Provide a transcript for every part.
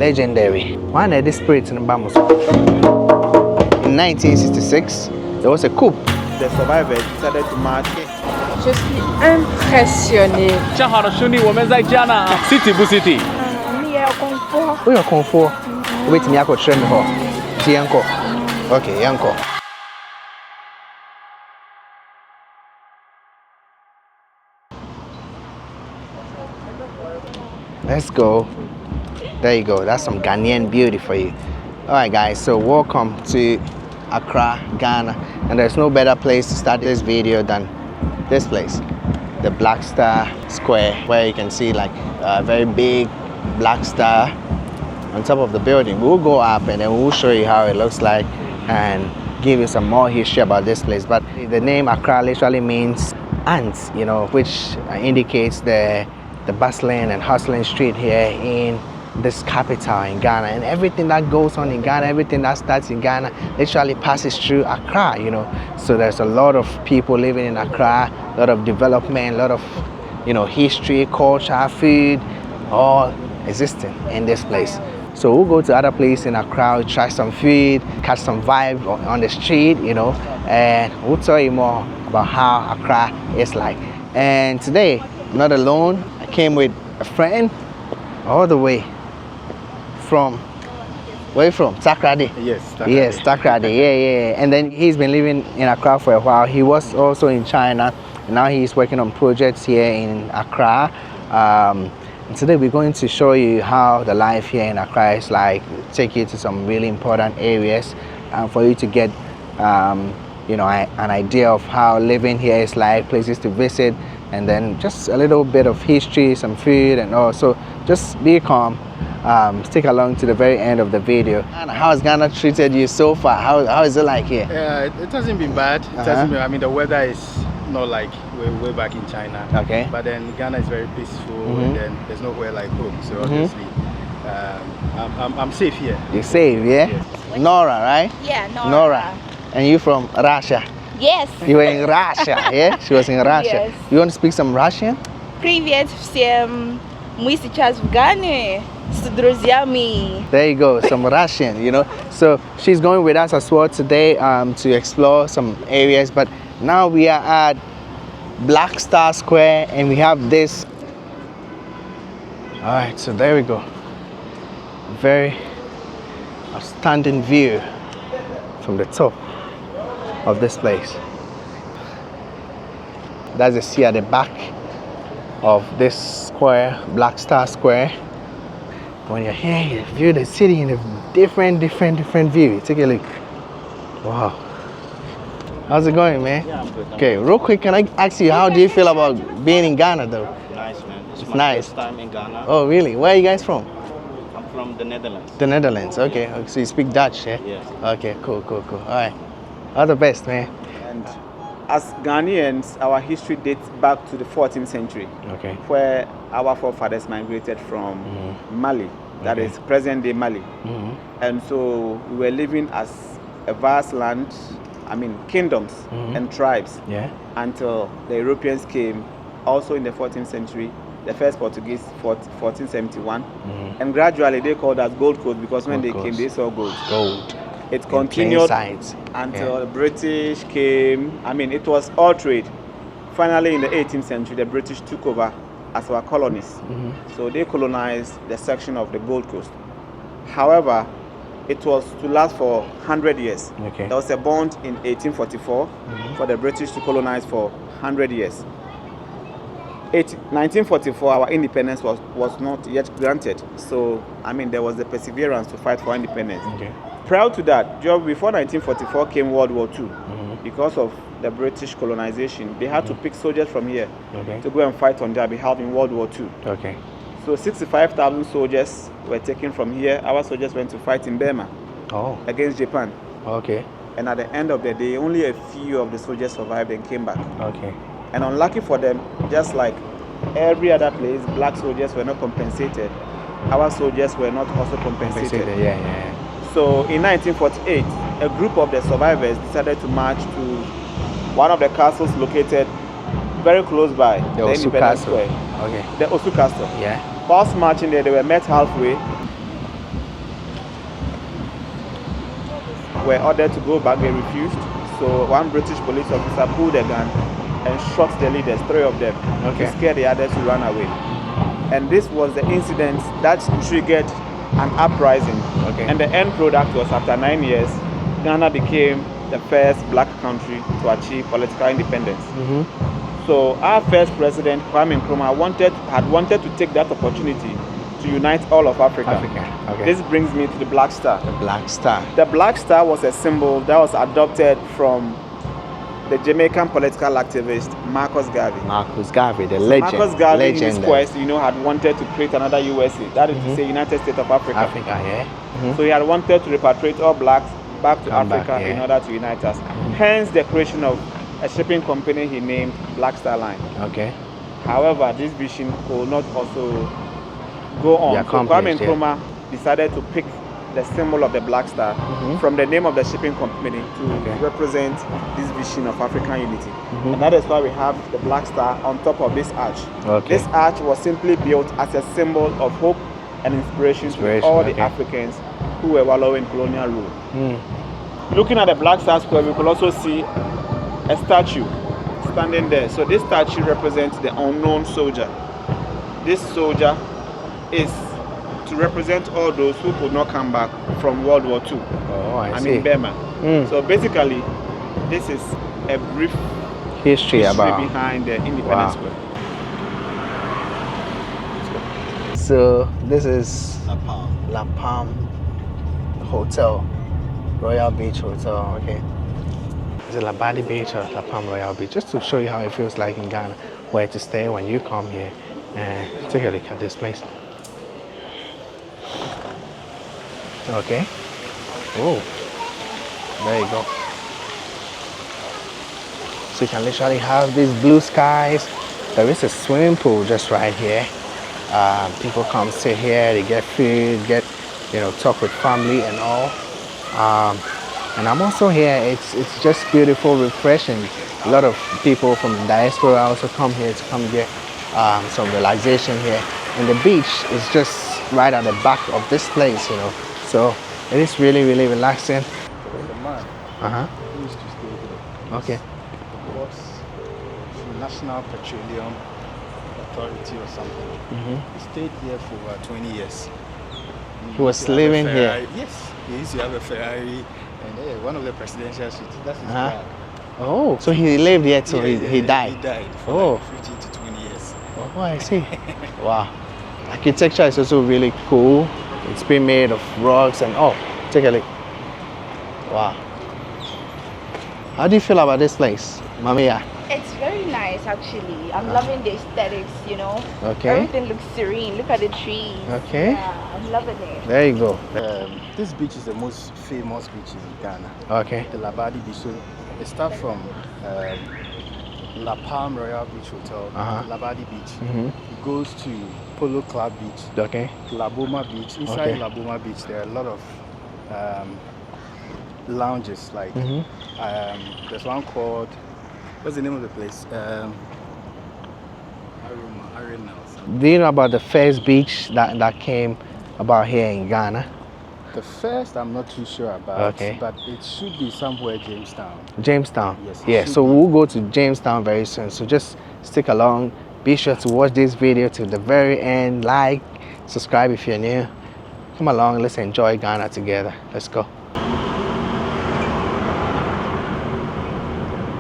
legendary. One of the spirits in Bamos. In 1966, there was a coup. The survivors decided to march. Je suis impressionnée. City bu city. We are comfort. Wait me I train me ho. Yanko. Okay, Yanko. Let's go. There you go. That's some Ghanaian beauty for you. Alright guys, so welcome to Accra, Ghana. And there's no better place to start this video than this place. The Black Star Square, where you can see like a very big black star on top of the building. We'll go up and then we'll show you how it looks like and give you some more history about this place. But the name Accra literally means ants, you know, which indicates the bustling and hustling street here in this capital in Ghana. And everything that goes on in Ghana, everything that starts in Ghana literally passes through Accra, you know. So there's a lot of people living in Accra, a lot of development, a lot of, you know, history, culture, food, all existing in this place. So we'll go to other places in Accra, try some food, catch some vibe on the street, you know, and we'll tell you more about how Accra is like. And today, I'm not alone. I came with a friend all the way from, where you from? Takrady? Yes, Takrady. Yes, Takrady, yeah. And then he's been living in Accra for a while. He was also in China, and now he's working on projects here in Accra. And today we're going to show you how the life here in Accra is like, take you to some really important areas for you to get you know, an idea of how living here is like, places to visit, and then just a little bit of history, some food, and also just be calm. Stick along to the very end of the video. And how has Ghana treated you so far? How is it like here? It hasn't been bad. It hasn't been, I mean, the weather is not like way back in China. Okay. But then Ghana is very peaceful, and then there's nowhere like home. So obviously, I'm safe here. You're safe, yeah? Yes. Nora, right? Yeah, Nora. And you from Russia? Yes. You were in Russia, yeah? She was in Russia. Yes. You want to speak some Russian? Привет всем. Мы сейчас в Гане с друзьями. There you go, some Russian, you know. So she's going with us as well today to explore some areas. But now we are at Black Star Square and we have this. All right, so there we go. Very outstanding view from the top of this place. That's the sea at the back of this square, Black Star Square. When you're here, you view the city in a different view. Take a look. Wow. How's it going, man? Yeah, I'm good. Okay, real quick, can I ask you, how do you feel about being in Ghana, though? Nice, man. It's my nice. first time in Ghana. Oh, really? Where are you guys from? I'm from the Netherlands. The Netherlands. Okay. So you speak Dutch, yeah? Yes. Okay, cool. All right. All the best, man. And as Ghanaians, our history dates back to the 14th century, Okay. where our forefathers migrated from Mali, that is present-day Mali. And so we were living as a vast land, I mean kingdoms and tribes, Yeah. until the Europeans came, also in the 14th century, the first Portuguese, 1471, and gradually they called us Gold Coast because when Gold they came, Coast. they saw gold. Gold. It In continued plain sight. until the British came. I mean, it was all trade. Finally, in the 18th century, the British took over as our colonies. So they colonized the section of the Gold Coast. However, it was to last for 100 years. Okay. There was a bond in 1844 for the British to colonize for 100 years. 1944, our independence was not yet granted. So, I mean, there was the perseverance to fight for independence. Okay. Prior to that, just before 1944 came World War II. Because of the British colonization, they had to pick soldiers from here to go and fight on their behalf in World War II. Okay. So 65,000 soldiers were taken from here. Our soldiers went to fight in Burma against Japan. Okay. And at the end of the day, only a few of the soldiers survived and came back. Okay. And unlucky for them, just like every other place, black soldiers were not compensated. Our soldiers were not also compensated. Yeah. So in 1948, a group of the survivors decided to march to one of the castles located very close by The Ussher Independence Castle. Square. Okay. The Ussher Castle. Yeah. Whilst marching there, they were met halfway were ordered to go back. They refused. So one British police officer pulled a gun and shot the leaders, 3 of them, Okay. to scare the others to run away. And this was the incident that triggered an uprising. Okay. And the end product was, after 9 years, Ghana became the first black country to achieve political independence. So our first president, Kwame Nkrumah, had wanted to take that opportunity to unite all of Africa. Okay. This brings me to the Black Star. The Black Star. The Black Star was a symbol that was adopted from the Jamaican political activist Marcus Garvey. Marcus Garvey, the legend. Marcus Garvey, in his legendary. quest, had wanted to create another USA. That is to say, United States of Africa. Africa, yeah. So he had wanted to repatriate all blacks back to Come back, Africa yeah. in order to unite us. Hence the creation of a shipping company he named Black Star Line. Okay. However, this vision could not also go on. Be So Kwame accomplished, yeah. Nkrumah decided to pick the symbol of the Black Star from the name of the shipping company to represent this vision of African unity. And that is why we have the Black Star on top of this arch. Okay. This arch was simply built as a symbol of hope and inspiration to all the Africans who were wallowing in colonial rule. Looking at the Black Star Square, we could also see a statue standing there. So this statue represents the unknown soldier. This soldier is to represent all those who could not come back from World War II. Oh, I see. mean Burma. So basically, this is a brief History about. behind the Independence Square. So this is La Palm Hotel, Royal Beach Hotel. Okay. Is it Labadi Beach or La Palm Royal Beach? Just to show you how it feels like in Ghana, where to stay when you come here. And take a look at this place. Okay. Oh, there you go. So you can literally have these blue skies. There is a swimming pool just right here. People come sit here, they get food, talk with family and all. And I'm also here. It's just beautiful, refreshing. A lot of people from the diaspora also come here to come get some relaxation here. And the beach is just right at the back of this place, So it is really, really relaxing. The man who used to stay here. Okay. Was National Petroleum Authority or something. He stayed here for about 20 years. He was living here. Yes, he used to have a Ferrari, and one of the presidential suites. That's his bag. Oh, so he lived here till he died. He died for like 15 to 20 years. Oh, I see. Wow. Architecture is also really cool. It's been made of rocks and take a look. Wow. How do you feel about this place, Mamia? It's very nice, actually. I'm loving the aesthetics, Okay. Everything looks serene. Look at the trees. Okay. Yeah, I'm loving it. There you go. This beach is the most famous beach in Ghana. Okay. The Labadi Beach. So it starts from La Palm Royal Beach Hotel, Labadi Beach. It goes to Polo Club Beach, Okay. Laboma Beach. Inside Laboma Beach, there are a lot of lounges. Like there's one called, what's the name of the place? Arena or something. Do you know about the first beach that came about here in Ghana? The first, I'm not too sure about, but it should be somewhere Jamestown. Jamestown. Yes. Yeah, so we'll go to Jamestown very soon. So just stick along. Be sure to watch this video to the very end. Like, subscribe if you're new. Come along, let's enjoy Ghana together. Let's go.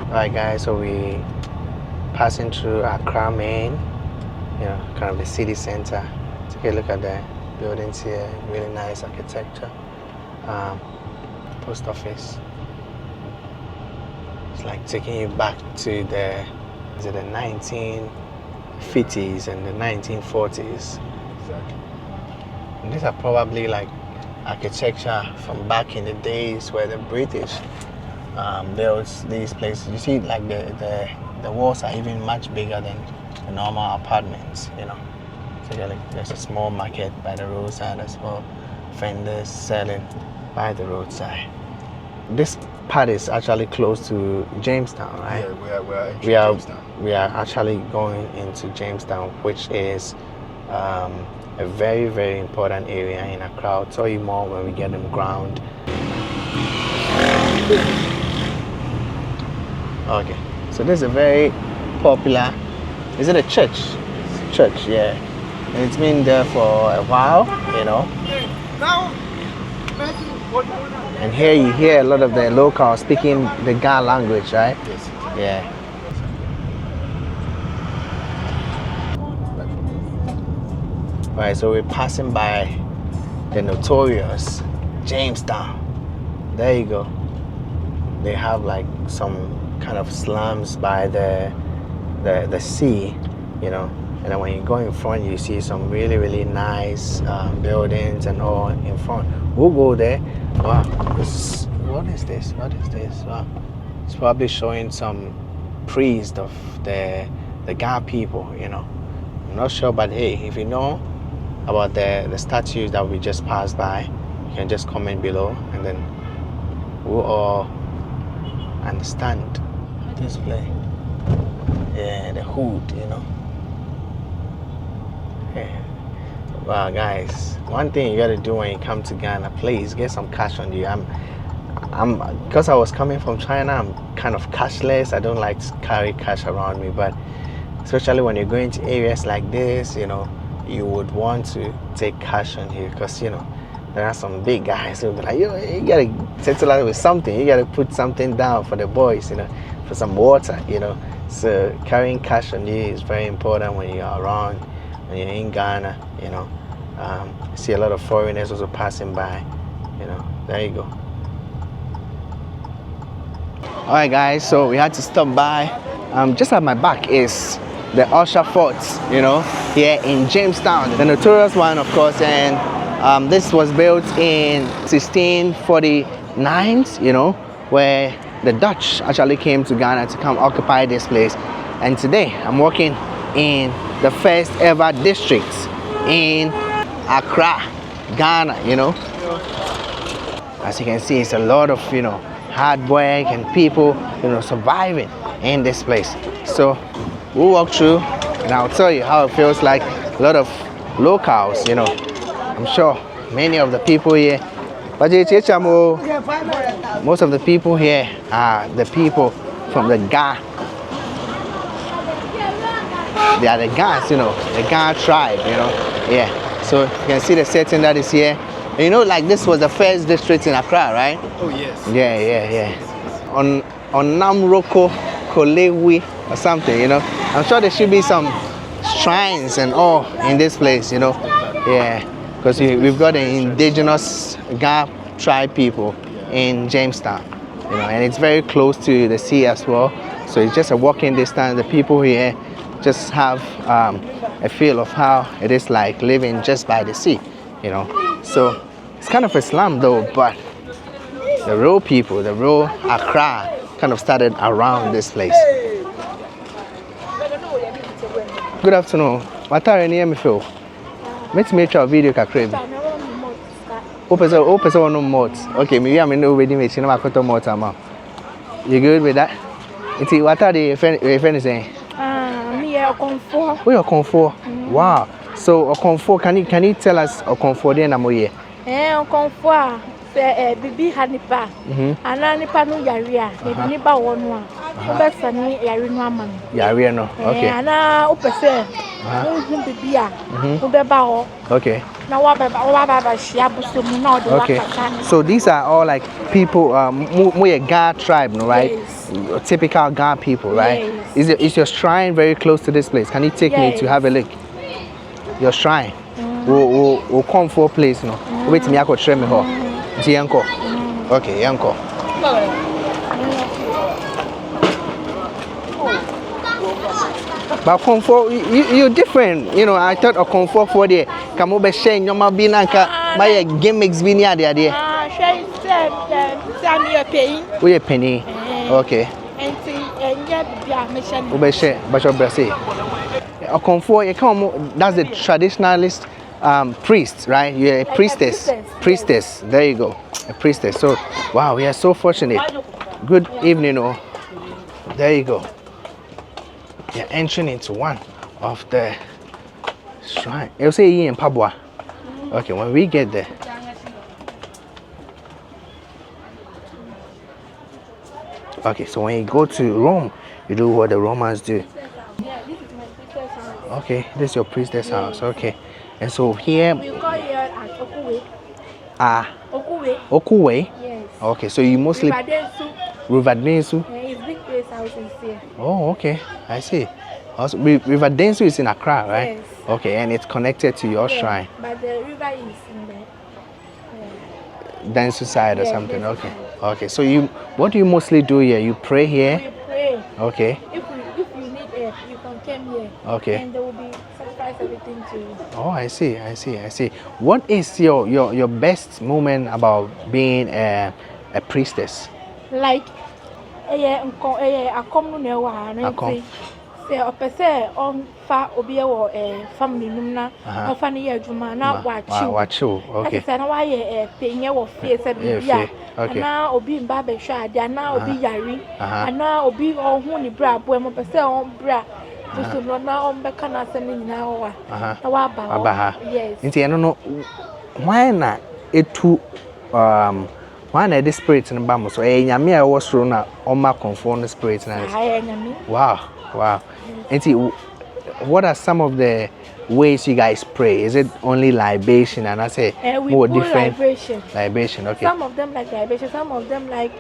Alright guys, so we passing through Accra main, kind of the city center. Take a look at the buildings here, really nice architecture. Post office. It's like taking you back to the 1950s and the 1940s. Exactly. And these are probably like architecture from back in the days where the British built these places. You see, like the walls are even much bigger than the normal apartments, So there's a small market by the roadside as well. Vendors selling by the roadside. This part is actually close to Jamestown, right? Yeah, Jamestown. We are actually going into Jamestown, which is a very, very important area in Accra. I'll tell you more when we get on ground. Okay, so this is a very popular, is it a church? Church, yeah. And it's been there for a while, you know. And here you hear a lot of the locals speaking the Ga language, right? Yes. Yeah. Alright, so we're passing by the notorious Jamestown. There you go. They have like some kind of slums by the sea, you know. And then when you go in front, you see some really, really nice buildings and all in front. We'll go there. Wow, what is this? What is this? Wow, it's probably showing some priest of the Ga people, you know. I'm not sure, but hey, if you know about the statues that we just passed by, you can just comment below, and then we'll all understand this place. Yeah, the hood, you know. Yeah. Wow, guys, one thing you gotta do when you come to Ghana, please get some cash on you. I'm because I was coming from China, I'm kind of cashless. I don't like to carry cash around me, but especially when you're going to areas like this, you know, you would want to take cash on you, because you know there are some big guys who'll be like, you gotta settle out with something. You gotta put something down for the boys, you know, for some water, you know. So carrying cash on you is very important when you're around, when you're in Ghana, you know. I see a lot of foreigners also passing by, you know. There you go. All right, guys, so we had to stop by. Just at my back is the Ussher Fort, you know, here in Jamestown, the notorious one, of course. And this was built in 1649, you know, where the Dutch actually came to Ghana to come occupy this place. And today I'm walking in the first ever district in Accra, Ghana, you know. As you can see, it's a lot of, you know, hard work and people, you know, surviving in this place. So we'll walk through and I'll tell you how it feels like. A lot of locals, you know. I'm sure many of the people here, most of the people here are the people from the Ga. They are the Gans, you know, the Ga tribe, you know. Yeah, so you can see the setting that is here. And you know, like this was the first district in Accra, right? Oh yes. Yeah. On Namroko Kolewi or something, you know. I'm sure there should be some shrines and all in this place, you know. Yeah, because we've got the indigenous Ga tribe people in Jamestown, you know, and it's very close to the sea as well. So it's just a walking distance. The people here just have a feel of how it is like living just by the sea, you know. So it's kind of a slum though, but the real people, the real Accra kind of started around this place. Good afternoon. What are you me feel? Let's make a video kakrebi. Open no mods. Okay, maybe I'm already making a cut of motor. You good with that? What are the friends saying? Me a comfort. We are comfort. Wow. So a comfort, can you tell us a comfort in Amoye? Comfort. Bibi hanipa. Ana nipa no yaria. Nipa wonwa. Obesa ni yari no aman. Yari no. Okay. Ana opese. Bibi a. Obeba ho. Okay. Na wa baba shia buso mu na ode Okay. So these are all like people more Ga tribe, no, right? Yes. Typical Ga people, right? Yes. Is your shrine very close to this place? Can you take me to have a look? Your shrine. We'll come for a place, no. Wait me I could show me her. Yanko. Okay, Yanko. But comfort, you're different. You know, I thought a comfort for the come over share your mabinanka buy a gimmicks be near there. We a penny. Okay. Over share, but your brassy. A comfort, you come, that's the traditionalist priest, right? You're a priestess. Priestess. There you go. A priestess. So, wow, we are so fortunate. Good evening, oh. There you go. You're entering into one of the shrine. You'll say in Pabwa. Okay, when we get there. Okay, so when you go to Rome, you do what the Romans do. Yeah, this is my sister's house. Okay, this is your priestess house. Okay, and so here, We call here at Okuwe. Okuwe. Okuwe. Yes. Okay, so you mostly Riverdensu. Riverdensu. His big place house is here. Oh, okay, I see. Also, Riverdensu is in Accra, right? Yes. Okay, and it's connected to your Yeah, shrine, but the river is in the Densu side or Yeah, something. Densu Okay, side. okay. So what do you mostly do here? You pray here. we pray. Okay, If you need help, you can come here. Okay. And there will be sacrifice everything to you. Oh, I see. What is your best moment about being a priestess? Like akom no na wa na Akom. say opese on fa obi e wo family num na Uh-huh. ofa ne ya adwuma na wa chiw. Wacho. Okay. Say na wa ye penye wo fie se Yeah, bia. fie. Okay. Na obi mba be hwa ade na obi yare. Uh-huh. Na obi ohun ni bra bo mo pese on bra. So no na on be kana asem ni na wa. Uh-huh. Na wa ba. Abaha. Yes. Nti eno no why na etu why na the spirit in bamo so nyame a wo soro na oma conform the spirit na. Aye nyame. Wow. Nti what are some of the ways you guys pray? Is it only libation and I say We more put different libation. okay. Some of them like libation, some of them like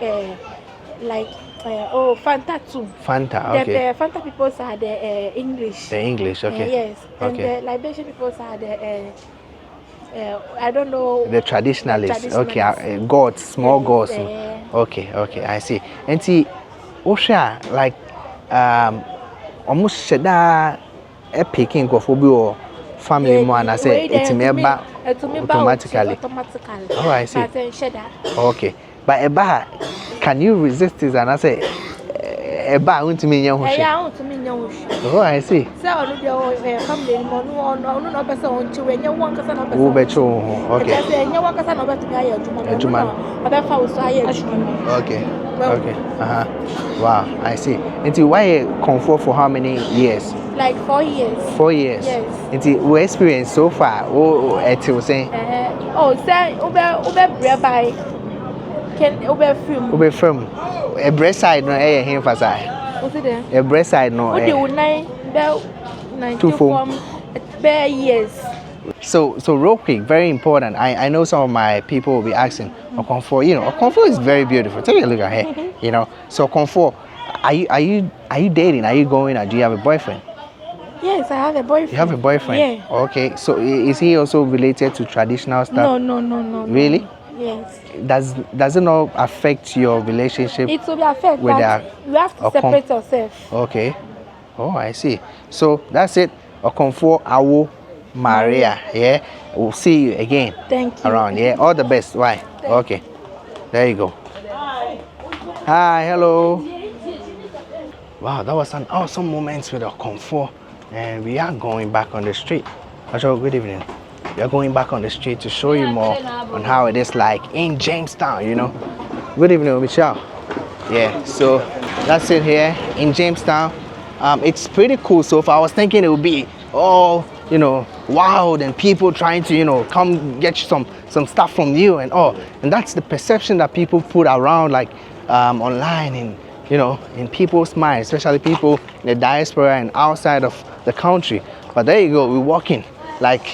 Fanta too. Fanta, okay. The Fanta people are the English. The English, okay. Yes. And Okay. the libation people are the I don't know. The traditionalists. Okay, Traditionalists. gods, small Yes, gods. Okay, I see. And see, Ussher, like almost sheda a picking of or family man, I say it's member automatically. Oh, I see. Okay, but Eba, can you resist this? And I say, Eba, won't me know. Oh, I see. Okay. Okay. Wow, I see. Until why comfort for how many years? Like 4 years. 4 years. Yes. Until we experience so far. Oh, it was saying. Say ube by can ube film. Ube from a breast side no him for side. What's it there? A breast side no. What do 9 Two form. Bare years. So real quick, very important. I know some of my people will be asking, Okonfo, Okonfo is very beautiful. Take a look at her, So Okonfo, are you dating? Are you going? Or do you have a boyfriend? Yes, I have a boyfriend. You have a boyfriend? Yeah. Okay. So is he also related to traditional stuff? No. Really? Yes. Does it not affect your relationship? It will be affected, with but you have to separate yourself. Okay. Oh, I see. So that's it. Okonfo Awo Maria. Yeah. We'll see you again. Thank you. Around. Yeah. All the best. Why? Okay. There you go. Hi. Hello. Wow, that was an awesome moment with Okonfo, and we are going back on the street. Hello, good evening. We are going back on the street to show you more on how it is like in Jamestown, Good evening, Michelle. Yeah, so that's it here in Jamestown. It's pretty cool so far. I was thinking it would be all, wild and people trying to, come get some stuff from you and all. And that's the perception that people put around like online and, in people's minds, especially people in the diaspora and outside of the country. But there you go, we're walking like,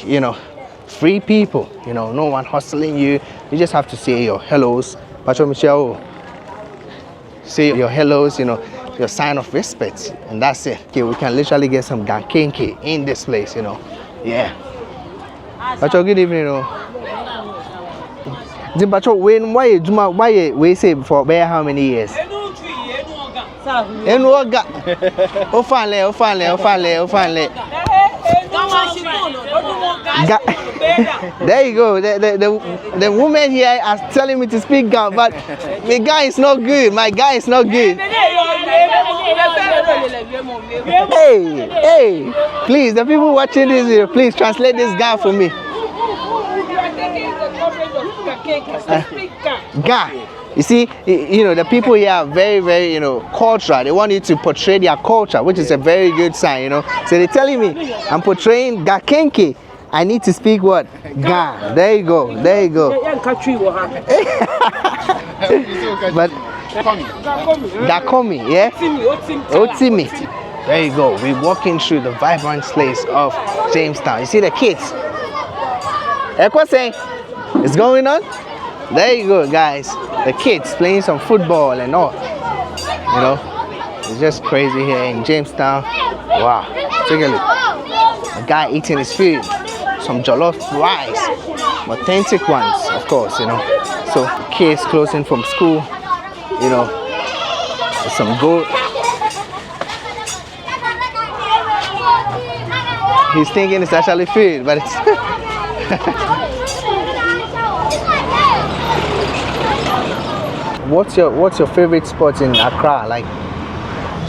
free people, no one hustling you. You just have to say your hellos. Pacho Michelle, say your hellos, your sign of respect, and that's it. Okay, we can literally get some gankenke in this place, Yeah. Pacho, good evening, Pacho, why we say for how many years? Enwoga. Ofale. There you go. The woman here is telling me to speak Ghana, but my guy is not good. Hey, please, the people watching this video, please translate this guy for me. Ga. You see, the people here are very, very, cultural. They want you to portray their culture, which is a very good sign, So they're telling me I'm portraying Gakenke. I need to speak what? Ga. There you go. But Dakomi, yeah? Otimi. There you go. We're walking through the vibrant place of Jamestown. You see the kids? What's saying? It's going on? There you go, guys. The kids playing some football and all. You know, it's just crazy here in Jamestown. Wow. Take a look. A guy eating his food. Some jollof rice. Authentic ones, of course, you know. So, kids closing from school. You know, some goat. He's thinking it's actually food, but it's What's your favorite spot in Accra? Like,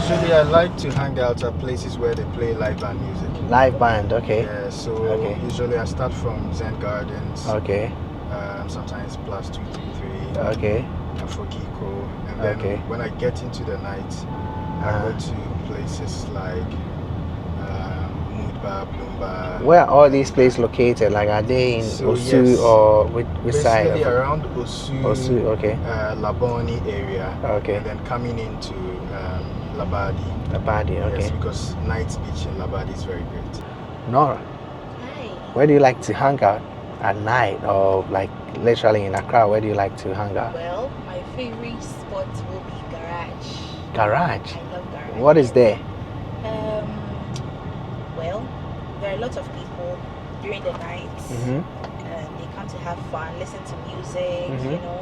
Usually I like to hang out at places where they play live band music. live band, okay. Yeah, so Okay. usually I start from Zen Gardens, Okay. sometimes plus 233, Okay. and Fogiko, and then Okay. when I get into the night, I go to places like Moodba, Bloomba. Where are all these places located? Like, are they in So, Osu yes. or which side? Basically Of it? around Osu, Osu, okay. Laboni area, Okay. and then coming into Labadi. Abadi, okay. Yes, because night beach in Labadi is very great. Nora, Hi. where do you like to hang out at night, or like literally in Accra? Where do you like to hang out? Well, my favorite spot will be Garage. Garage. I love Garage. What is there? Well, there are a lot of people during the night. Mm-hmm. They come to have fun, listen to music, Mhm. you know.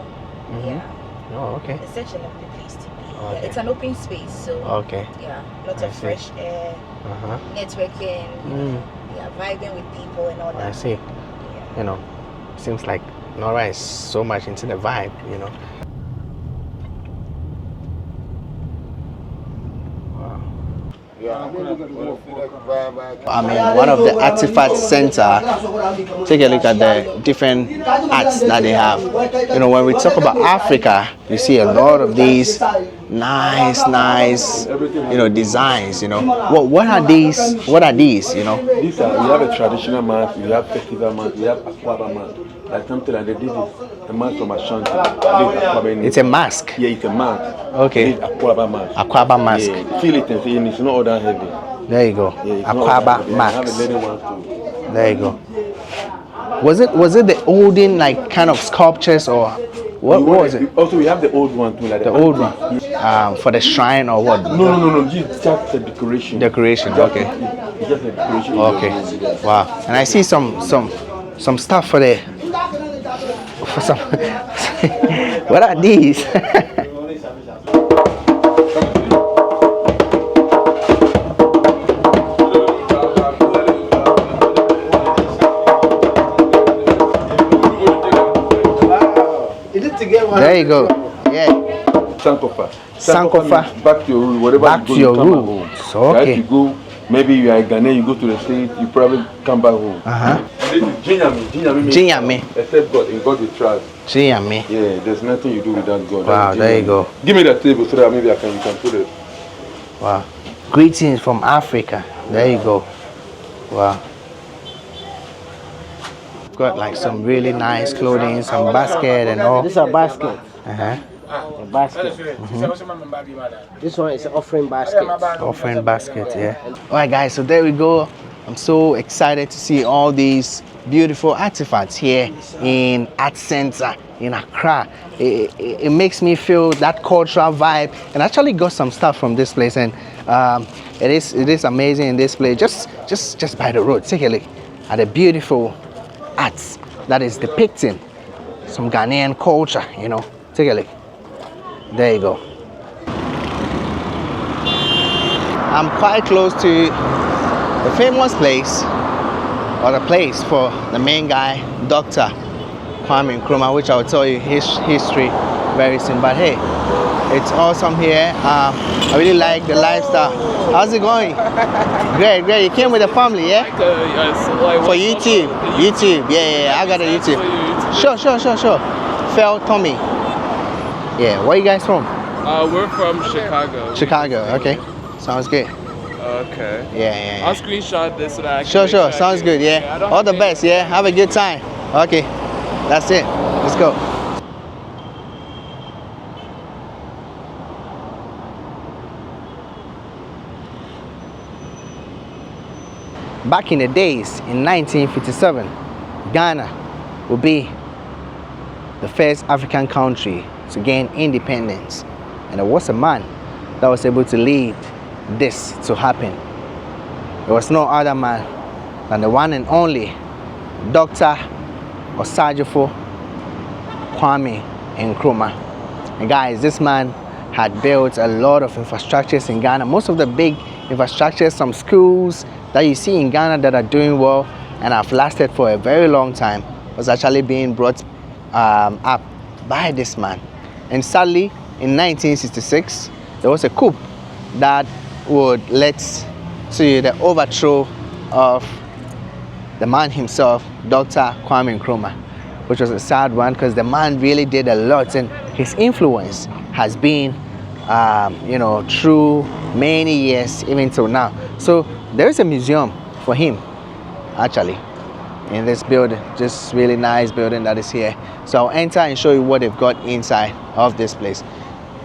Mhm. Yeah. Oh, okay. It's such a lovely place to be. Okay. Yeah, it's an open space, so Okay. yeah, lots I of see. fresh air, Uh-huh. networking, yeah, vibing with people and all that. I see. Yeah. You know, seems like Nora is so much into the vibe, you know. I mean, one of the artifact center, take a look at the different arts that they have. You know, when we talk about Africa, you see a lot of these nice, you know, designs, you know. What are these, you know? These are, we have a traditional mask, we have festival mask, we have aquaba mask. Like something like they did a mask from Ashanti. It's a mask. Yeah, it's a mask. Okay. It's aquaba mask. Aquaba mask. Yeah, feel it and see, and it's not all that heavy. There you go. Yeah, it's not all Aquaba that heavy. I have a mask. little one too. There you go. Was it the olden like kind of sculptures, or what was it? Also, we have the old one too, like The old one, for the shrine or what? No. It's just a decoration. Decoration. Okay. It's just a decoration. Okay. Wow. And I see some stuff for the for some. What are these? There you go. Yeah. Sankofa. Sankofa. Means back to your room. Whatever Back you to go, your you come room. back home. So, okay. You have to go. Maybe you are in Ghana, you go to the States, you probably come back home. Uh-huh. This is Jinyami. Jinyami means Jinyami. except God. In God we trust. Jinyami. Yeah, there's nothing you do without God. Wow, That's there you Jinyami. go. Give me that table so that maybe you can put it. Wow. Greetings from Africa. There you go. Wow. Got like some really nice clothing, some basket and all. These are baskets. Uh-huh. A basket. This one is an offering basket. Offering basket, yeah. Alright guys, so there we go. I'm so excited to see all these beautiful artifacts here in Art Center in Accra. It makes me feel that cultural vibe, and I actually got some stuff from this place, and it is amazing in this place. Just by the road, take a look at the beautiful arts that is depicting some Ghanaian culture, you know. Take a look. There you go. I'm quite close to the famous place, or the place for the main guy, Dr. Kwame Nkrumah, which I'll tell you his history very soon. But hey, it's awesome here. I really like the lifestyle. How's it going? Great. You came with the family, yeah? For YouTube. Yeah. I got a YouTube. Sure. Phil, Tommy. Yeah, where are you guys from? We're from Chicago. Chicago, okay. Sounds good. Okay. Yeah. I'll screenshot this so that I can Sure. make I Sounds can- good, yeah. I don't All have the to- best, yeah. Have a good time. Okay. That's it. Let's go. back in the days, in 1957, Ghana would be the first African country to gain independence. And there was a man that was able to lead this to happen. There was no other man than the one and only Dr. Osagyefo Kwame Nkrumah. And guys, this man had built a lot of infrastructures in Ghana. Most of the big infrastructures, some schools that you see in Ghana that are doing well and have lasted for a very long time, was actually being brought up by this man. And sadly, in 1966, there was a coup that would lead to the overthrow of the man himself, Dr. Kwame Nkrumah, which was a sad one because the man really did a lot, and his influence has been, through many years, even till now. So there is a museum for him, actually, in this building, just really nice building that is here. So I'll enter and show you what they've got inside of this place.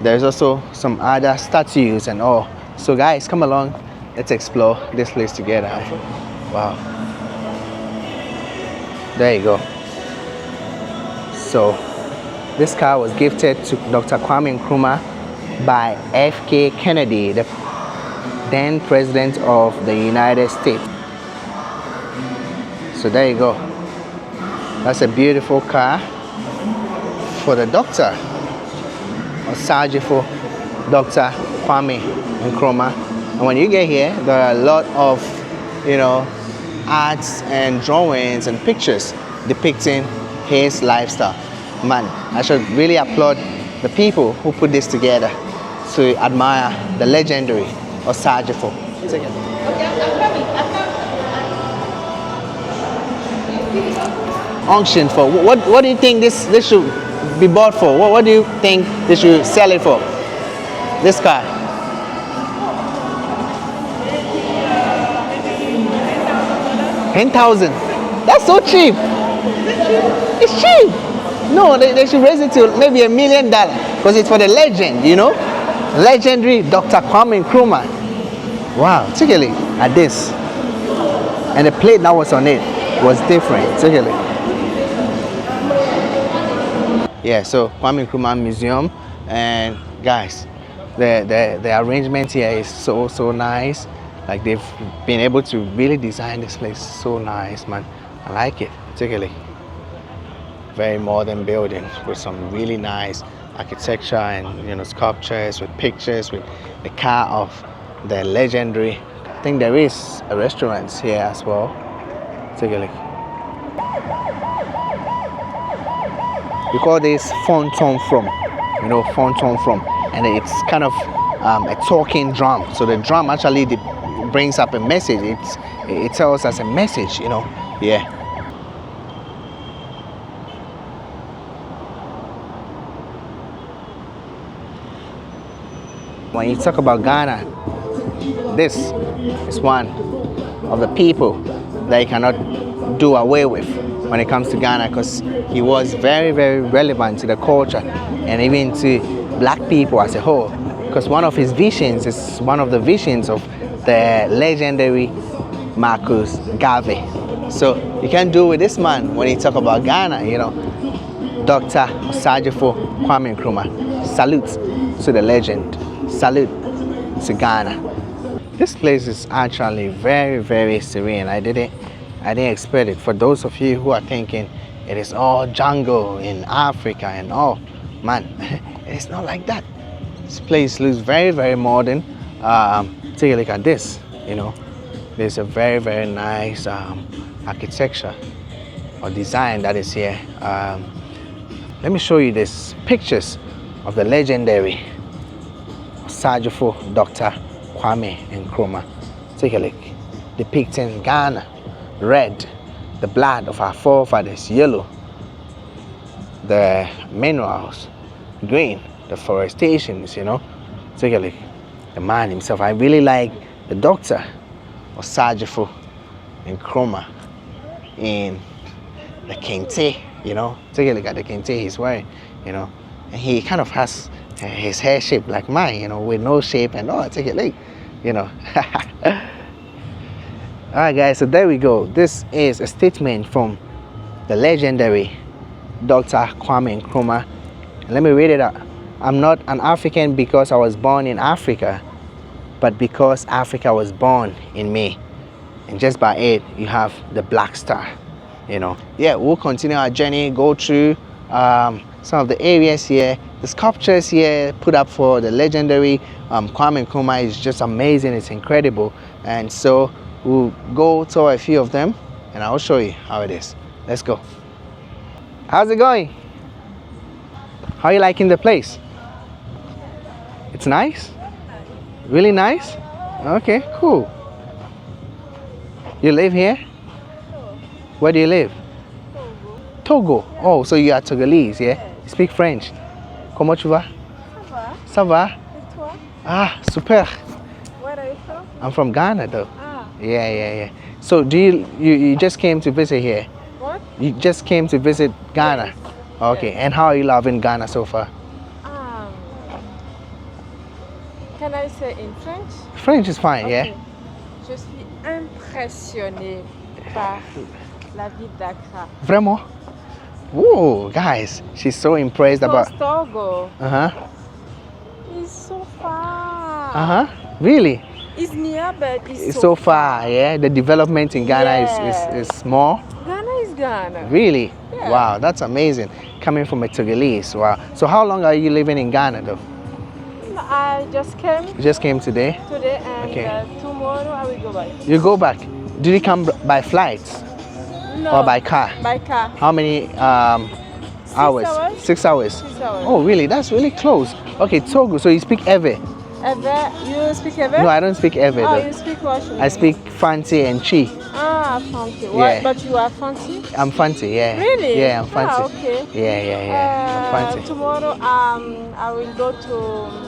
There's also some other statues and all. So guys, come along, let's explore this place together. Wow. There you go. So this car was gifted to Dr. Kwame Nkrumah by F.K. Kennedy, the then president of the United States. So there you go. That's a beautiful car for the doctor, Osagyefo Dr. Kwame Nkrumah. And when you get here, there are a lot of, arts and drawings and pictures depicting his lifestyle. Man, I should really applaud the people who put this together to admire the legendary Osagyefo. Take it. Auction for what do you think this should be bought for? What do you think they should sell it for? This car. 10,000. That's so cheap. It's cheap. No, they should raise it to maybe $1 million because it's for the legend, legendary Dr. Kwame Nkrumah. Wow, take a look at this. And the plate that was on it was different. Take a look. Yeah, so Kwame Nkrumah Museum, and guys, the arrangement here is so nice. Like, they've been able to really design this place so nice, man. I like it. Take a look. Very modern building with some really nice architecture and sculptures with pictures with the car of the legendary. I think there is a restaurant here as well. Take a look. We call this Fonton from, Fonton from, and it's kind of a talking drum. So the drum actually brings up a message. It tells us a message, yeah. When you talk about Ghana, this is one of the people that you cannot do away with when it comes to Ghana, because he was very, very relevant to the culture and even to black people as a whole. Because one of his visions is one of the visions of the legendary Marcus Garvey. So you can't do with this man when you talk about Ghana, Dr. Osagyefo Kwame Nkrumah. Salute to the legend. Salute to Ghana. This place is actually very, very serene. I didn't expect it. For those of you who are thinking it is all jungle in Africa and all, man, it's not like that. This place looks very, very modern. Take a look at this. There's a very, very nice architecture or design that is here. Let me show you these pictures of the legendary Osagyefo Dr. Kwame Nkrumah. Take a look. Depicting Ghana. Red, the blood of our forefathers. Yellow, the minerals. Green, the forestations, Take a look. The man himself. I really like the Dr. Osagyefo Nkrumah in the kente, Take a look at the kente he's wearing, And he kind of has his hair shaped like mine, with no shape and all. Take a look, Alright guys, so there we go. This is a statement from the legendary Dr. Kwame Nkrumah. Let me read it out. I'm not an African because I was born in Africa, but because Africa was born in me. And just by it, you have the black star, you know. Yeah, we'll continue our journey, go through some of the areas here. The sculptures here put up for the legendary Kwame Nkrumah is just amazing. It's incredible. And so we'll go to a few of them and I'll show you how it is. Let's go. How's it going? How are you liking the place? It's nice? Really nice? Okay, cool. You live here? Where do you live? Togo. Oh, so you are Togolese, yeah? You speak French. Comment tu vas? Ça va? Et toi? Ah, super. Where are you from? I'm from Ghana though. Ah. Yeah. So do you just came to visit here? What? You just came to visit Ghana? Yes. Okay, Yes. and how are you loving Ghana so far? Can I say in French? French is fine, yeah? Je suis impressionnée par la ville d'Accra. Vraiment? Whoa, guys, she's so impressed about. Togo It's is so far. Really? It's near, but It's so far, yeah? The development in Ghana is small? Ghana is Ghana. Really? Yeah. Wow, that's amazing. Coming from a Togolese, wow. So how long are you living in Ghana though? I just came You just came today? today and Okay. Tomorrow I will go back. You go back. Did you come by flight No, or by car? by car. How many hours? hours. 6 hours. 6 hours. Oh, really? That's really close. Okay, Togo. So you speak Ewe? Ever, you speak ever? No, I don't speak Ewe Oh, though. you speak Russian. I speak Fanti and Chi. Ah, fancy. Yeah. What? But you are fancy? I'm Fanti, yeah. Really? Yeah, I'm Fanti. Ah, okay. Yeah. I'm Fanti. Tomorrow, I will go to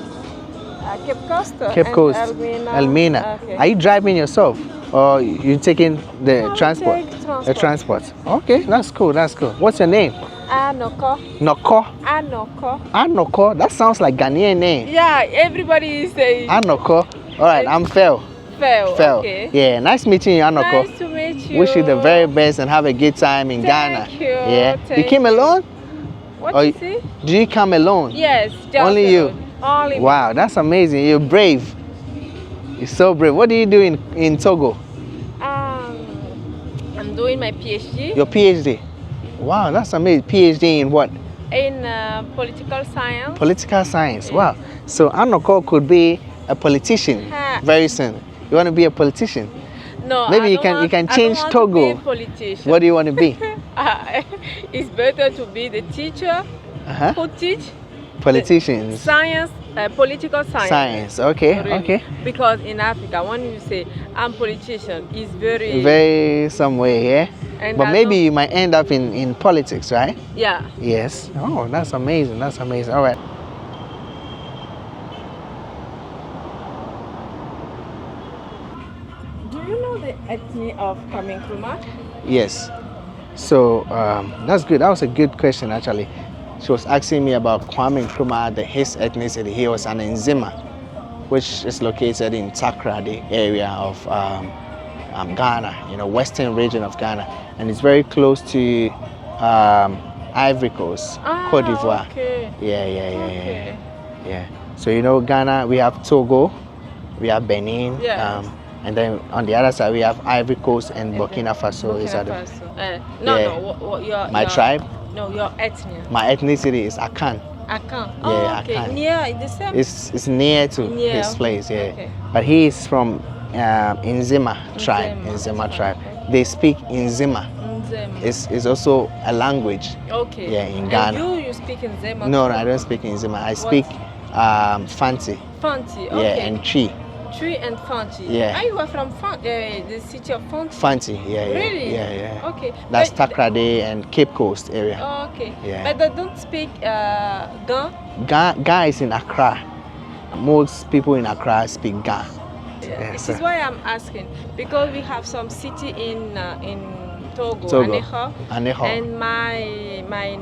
Cape Coast. Cape and Coast. Elmina. Elmina. Okay. Are you driving yourself or you taking the I will transport? take transport. The transport. Okay, that's cool. That's cool. What's your name? Anoko. Noko. Anoko. Anoko. That sounds like Ghanaian name. Yeah, everybody is saying Anoko. All right, I'm Fel. Fel. Fel. Okay. Yeah, nice meeting you, Anoko. Nice to meet you. Wish you the very best and have a good time in Ghana. Thank you. Yeah. You Thank came you. alone? What Or you see? do you come alone? Yes. Just Only you? alone. Only me. Wow, that's amazing. You're brave. You're so brave. What do you do in Togo? I'm doing my PhD Your PhD. Wow, that's amazing. PhD in what? in political science. Political science. Yeah. Wow. So Anoko could be a politician Ha. very soon. You want to be a politician? No, Maybe I you don't can- want- you can I don't change want Togo. To be a politician. What do you want to be? It's better to be the teacher Uh-huh. who teach Politicians. science, political science. Science. Okay. Really. Okay. Because in Africa, when you say I'm politician, it's very Very some way, yeah. And But I maybe don't- you might end up in politics, right? yeah. Yes. Oh, that's amazing. That's amazing. All right. Do you know the ethnic of Nkrumah? Yes. So that's good. That was a good question actually. She was asking me about Kwame Nkrumah, his ethnicity. He was an Nzima, which is located in Accra, the area of Ghana, western region of Ghana, and it's very close to Ivory Coast, Cote d'Ivoire. Okay. Yeah. So Ghana, we have Togo, we have Benin, Yes. and then on the other side we have Ivory Coast and Burkina Faso. Is Burkina that Faso. Yeah. Your my tribe? No, your ethnic. My ethnicity is Akan. Akan. Yeah, okay. Akan. Near the same. It's near to Near, his place, yeah. okay. But he is from Nzima tribe. Nzima tribe. They speak Nzima. Nzema. It's also a language. Okay. Yeah, in Ghana. And you speak in Nzema? No, too? I don't speak Nzima. I speak Fanti. Fanti. Yeah, Okay. and Chi. Tree and Fanti. Yeah. Are you are from the city of Fanti? Fanti, yeah. Really? Yeah. Okay. That's But- Takrade and Cape Coast area. Okay. Yeah. But they don't speak Ga? Ga is in Accra. Most people in Accra speak Ga. Yeah, This so- is why I'm asking, because we have some city in Togo, Togo. Anejo, Anejo. and my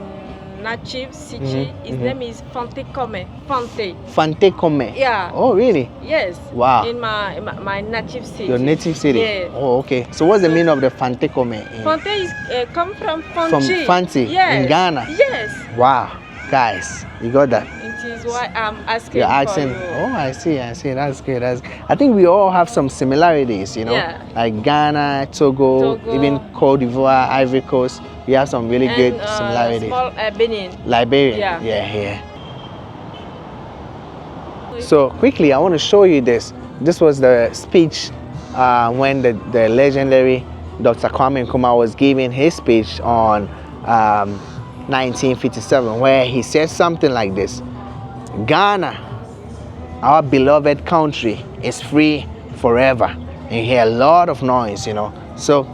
native city. His name is Fante Kwame. Fante. Fante Kwame. Yeah. Oh, really? Yes. Wow. In my native city. Your native city? Yeah. Oh, okay. So what's the meaning of the Fante Kwame? Fante is come from Fanti. From Fanti yes. in Ghana? Yes. Wow. Guys, you got that? It is why I'm asking. You're asking. For you. Oh, I see. That's good. I think we all have some similarities, you know, Yeah. like Ghana, Togo, even Cote d'Ivoire, Ivory Coast. We have some really good similarities. Small Benin. Liberia. Yeah. So quickly, I want to show you this. This was the speech when the legendary Dr. Kwame Nkrumah was giving his speech on 1957, where he said something like this: Ghana, our beloved country, is free forever. And you hear a lot of noise, you know. So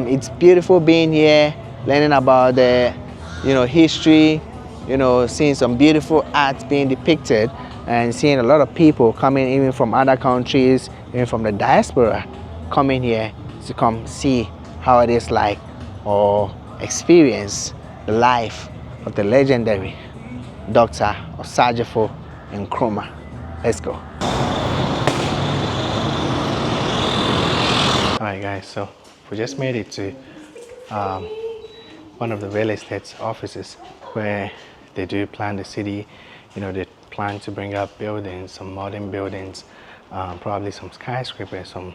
it's beautiful being here, learning about the, history, seeing some beautiful art being depicted, and seeing a lot of people coming even from other countries, even from the diaspora, coming here to come see how it is like, or experience the life of the legendary Dr. Ussher Nkrumah. Let's go. Alright guys, so we just made it to one of the real estate offices where they do plan the city. They plan to bring up buildings, some modern buildings, probably some skyscrapers, some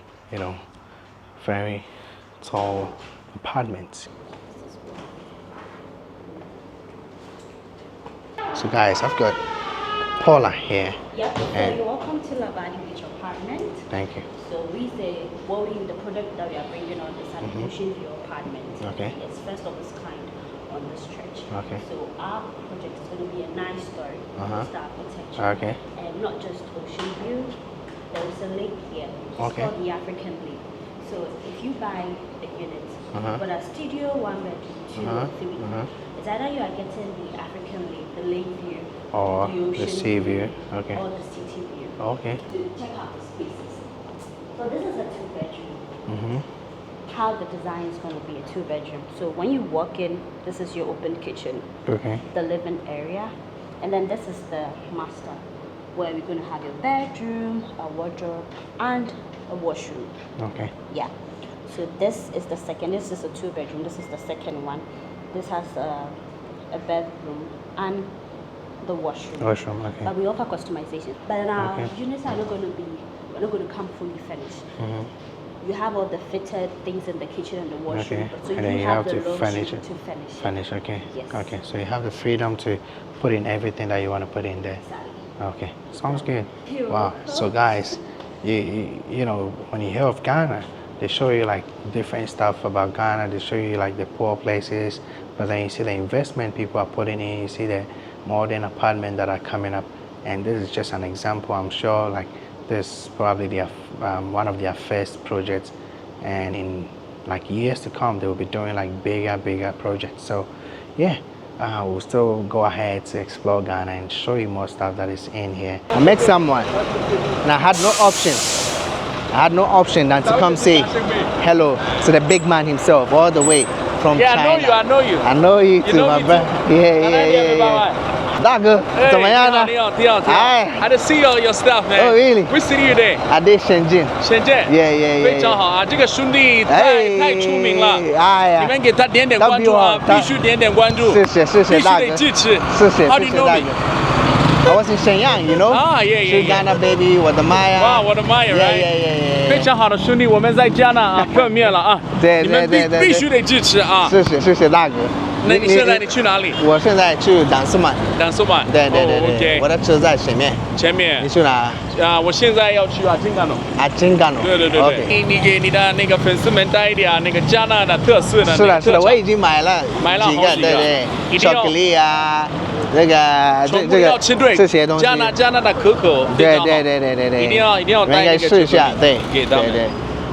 very tall apartments. So guys, I've got Paula here. Yep, so you're welcome to Labadi Beach Apartment. Thank you. So the product that we are bringing on is an ocean view apartment. Okay. It's first of its kind on the stretch. Okay. So our project is going to be a 9-story star architecture. Okay. And not just ocean view, there is a lake here. It's called the African Lake. So if you buy the unit, but a studio, 1 bedroom, 2 or 3, it's either you are getting the African Lake, the lake view, or the ocean the sea view, okay, or the city view. Okay. To check out the spaces. So this is a 2-bedroom. How the design is going to be a 2-bedroom. So when you walk in, this is your open kitchen. Okay. The living area, and then this is the master, where we're going to have your bedroom, a wardrobe, and a washroom. Okay. Yeah. So this is the second. This is a 2-bedroom. This is the second one. This has a bedroom and the washroom. Washroom, okay. But we offer customization. But our units are not going to come fully finished. You have all the fitted things in the kitchen and the washroom. Okay. So and then you have to furnish it. Furnish, okay. Yes. Okay. So you have the freedom to put in everything that you want to put in there. Exactly. Okay. Sounds good. Wow. So guys, you know, when you hear of Ghana, they show you like different stuff about Ghana. They show you like the poor places, but then you see the investment people are putting in. You see the modern apartments that are coming up, and this is just an example. I'm sure like this is probably their one of their first projects, and in like years to come they will be doing like bigger projects. So yeah, we'll still go ahead to explore Ghana and show you more stuff that is in here. I met someone and I had no option. I had no option than to come say hello to the big man himself, all the way from China. I know you. I know you too, my brother. Yeah. That good. Hey, I had to see all your stuff, man. Oh, really? Which city you there? I did Shenzhen. Shenzhen? Yeah. 非常好啊，这个兄弟太出名了，你们给他点点关注啊，必须点点关注，谢谢大哥，必须得支持。谢谢 How do you know me? I was in Shenyang, you know? Yeah. Ghana baby, 我的妈呀！哇，我的妈呀 ，right？ 非常好的兄弟，我们在加拿啊碰面了啊，你们必须得支持啊！谢谢大哥。那你现在去哪里？我现在去Dansoman。Dansoman。对。OK。我的车在前面。前面。你去哪？我现在要去金港。金港。对。OK。你给你的那个粉丝们带一点那个加拿大特色的。是的，我已经买了几个，对，巧克力啊。这些东西，加拿大可口，对，一定要带一个试一下，对，给他们。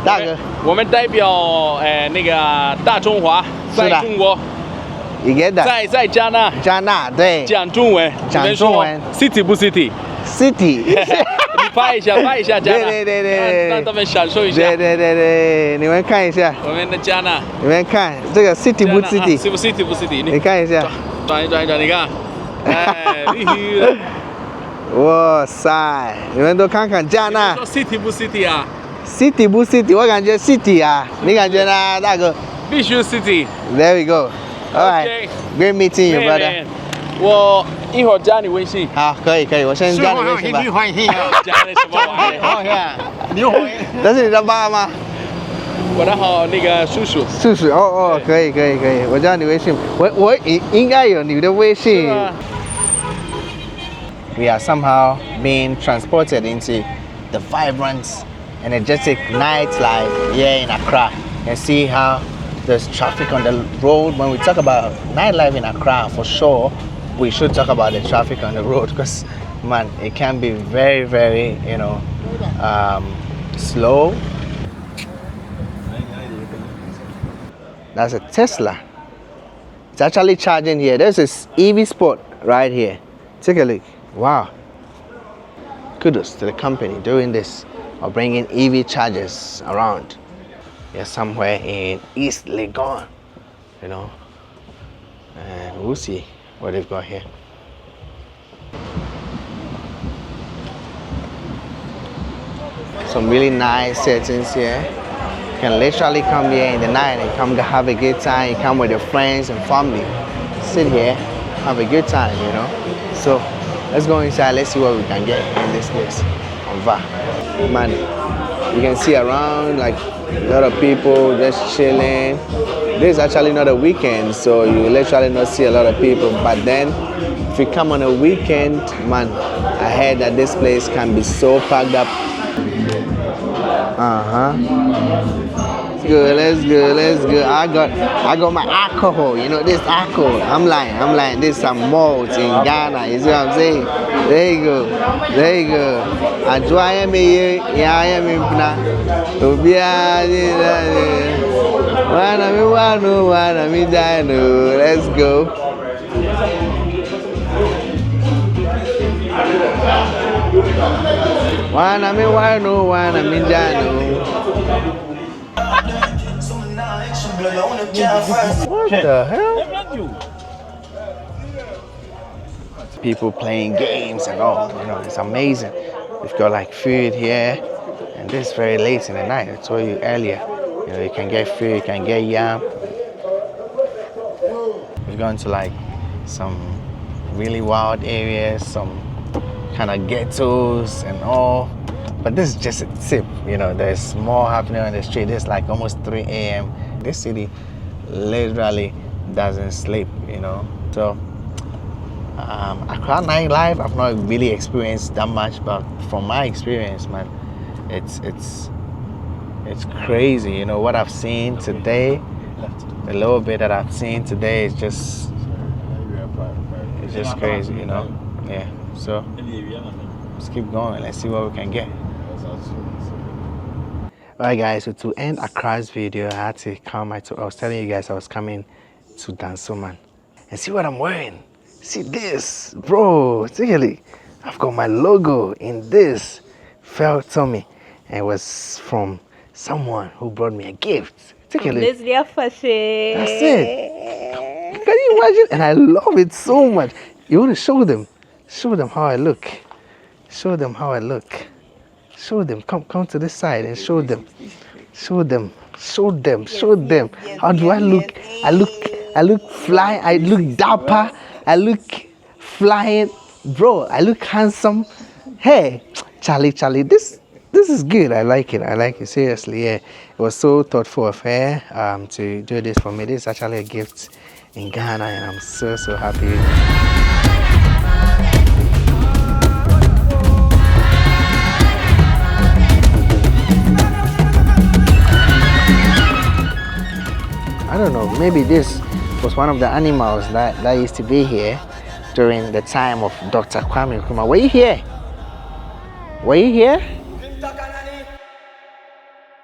大哥，我们代表那个大中华，在中国，在加拿对，讲中文，City 不 City？ 你拍一下加拿，对，让他们享受一下，对，你们看一下，我们的加拿，你们看这个 City 不 City？ City 不 City？ 你看一下。转，你看，哎，必须的。哇塞，你们都看看加纳。City 不 City 啊 ？City 不 City？ 我感觉 City 啊，你感觉呢，大哥？必须 City。 There we go. All right. Great meeting you, brother. 我一会儿加你微信。好，可以，我先加你微信吧。加你什么玩意？这是你的爸吗？我的好那个叔叔。哦，可以，我加你微信。我应该有你的微信。We are somehow being transported into the vibrant, energetic nightlife here in Accra, and see how there's traffic on the road. When we talk about nightlife in Accra, for sure, we should talk about the traffic on the road, because, man, it can be very, very, slow. That's a Tesla. It's actually charging here. There's this EV spot right here. Take a look. Wow. Kudos to the company doing this, or bringing EV chargers around. They're somewhere in East Legon, and we'll see what they've got here. Some really nice settings here. You can literally come here in the night and come have a good time. You come with your friends and family, sit here, have a good time, So let's go inside, let's see what we can get in this place. Man, you can see around like a lot of people just chilling. This is actually not a weekend, so you literally not see a lot of people. But then, if you come on a weekend, man, I heard that this place can be so packed up. Let's go. I got my alcohol. This alcohol. I'm lying. There's some malts in Ghana. You see what I'm saying? There you go. I me. Let's go. What the hell? People playing games and all, it's amazing. We've got like food here, and this is very late in the night. I told you earlier, you can get food, you can get yam. We've gone to like some really wild areas, some kind of ghettos and all. But this is just a tip, there's more happening on the street. It's like almost 3 a.m. This city literally doesn't sleep, So Accra nightlife, I've not really experienced that much, but from my experience, man, it's crazy. What I've seen today, the little bit that I've seen today is just crazy, Yeah. So let's keep going. Let's see what we can get. Alright guys, so to end Accra's video, I had to come. I was telling you guys I was coming to Dansoman. And see what I'm wearing. See this, bro. Seriously, I've got my logo in this felt tummy, and it was from someone who brought me a gift. Take a look. That's it. Can you imagine? And I love it so much. You want to show them how I look. Show them how I look. Show them. Come to this side and show them. Show them. How do I look? I look fly. I look dapper. I look flying, bro. I look handsome. Hey, Charlie. This is good. I like it. Seriously, yeah. It was so thoughtful of her to do this for me. This is actually a gift in Ghana, and I'm so happy. I don't know, maybe this was one of the animals that used to be here during the time of Dr. Kwame Nkrumah. Were you here?